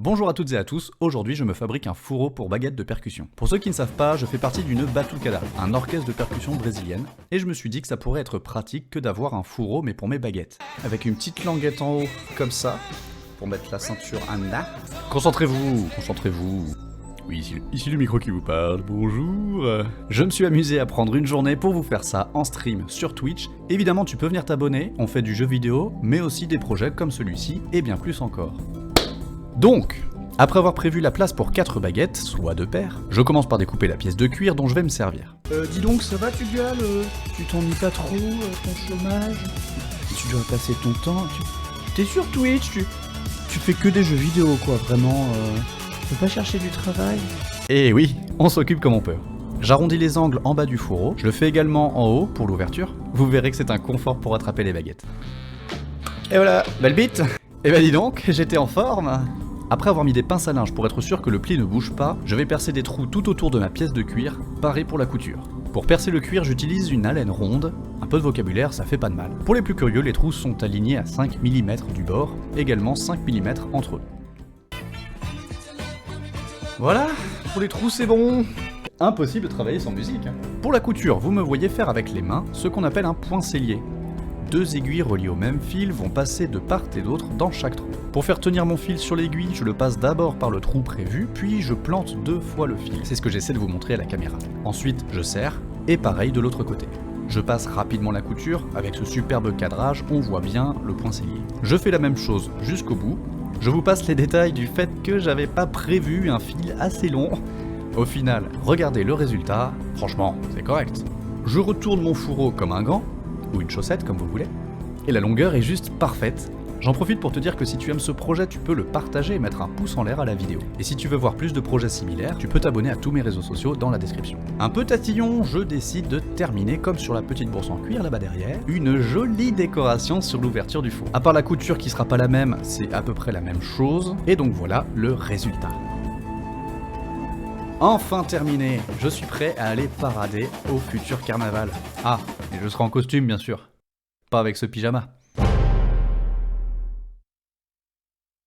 Bonjour à toutes et à tous, aujourd'hui je me fabrique un fourreau pour baguette de percussion. Pour ceux qui ne savent pas, je fais partie d'une batucada, un orchestre de percussion brésilienne, et je me suis dit que ça pourrait être pratique que d'avoir un fourreau mais pour mes baguettes. Avec une petite languette en haut, comme ça, pour mettre la ceinture en là. Concentrez-vous, concentrez-vous. Oui, ici le micro qui vous parle, bonjour. Je me suis amusé à prendre une journée pour vous faire ça en stream sur Twitch. Évidemment tu peux venir t'abonner, on fait du jeu vidéo, mais aussi des projets comme celui-ci, et bien plus encore. Donc, après avoir prévu la place pour 4 baguettes, soit 2 paires, je commence par découper la pièce de cuir dont je vais me servir. Dis donc, ça va, tu gueules tu t'ennuies pas trop, ton chômage? Tu dois passer ton temps, t'es sur Twitch, tu fais que des jeux vidéo, quoi, vraiment, tu peux pas chercher du travail? Et oui, on s'occupe comme on peut. J'arrondis les angles en bas du fourreau, je le fais également en haut pour l'ouverture. Vous verrez que c'est un confort pour attraper les baguettes. Et voilà, belle bite. Et bah dis donc, j'étais en forme. Après avoir mis des pinces à linge pour être sûr que le pli ne bouge pas, je vais percer des trous tout autour de ma pièce de cuir, pareil pour la couture. Pour percer le cuir, j'utilise une alène ronde, un peu de vocabulaire, ça fait pas de mal. Pour les plus curieux, les trous sont alignés à 5 mm du bord, également 5 mm entre eux. Voilà, pour les trous c'est bon. Impossible de travailler sans musique. Pour la couture, vous me voyez faire avec les mains ce qu'on appelle un point sellier. 2 aiguilles reliées au même fil vont passer de part et d'autre dans chaque trou. Pour faire tenir mon fil sur l'aiguille, je le passe d'abord par le trou prévu, puis je plante 2 fois le fil. C'est ce que j'essaie de vous montrer à la caméra. Ensuite, je serre, et pareil de l'autre côté. Je passe rapidement la couture, avec ce superbe cadrage, on voit bien le point sellier. Je fais la même chose jusqu'au bout. Je vous passe les détails du fait que j'avais pas prévu un fil assez long. Au final, regardez le résultat, franchement, c'est correct. Je retourne mon fourreau comme un gant, ou une chaussette comme vous voulez, et la longueur est juste parfaite. J'en profite pour te dire que si tu aimes ce projet, tu peux le partager et mettre un pouce en l'air à la vidéo. Et si tu veux voir plus de projets similaires, tu peux t'abonner à tous mes réseaux sociaux dans la description. Un peu tatillon, je décide de terminer, comme sur la petite bourse en cuir là-bas derrière, une jolie décoration sur l'ouverture du four. À part la couture qui sera pas la même, c'est à peu près la même chose, et donc voilà le résultat. Enfin terminé, je suis prêt à aller parader au futur carnaval. Ah, et je serai en costume bien sûr. Pas avec ce pyjama.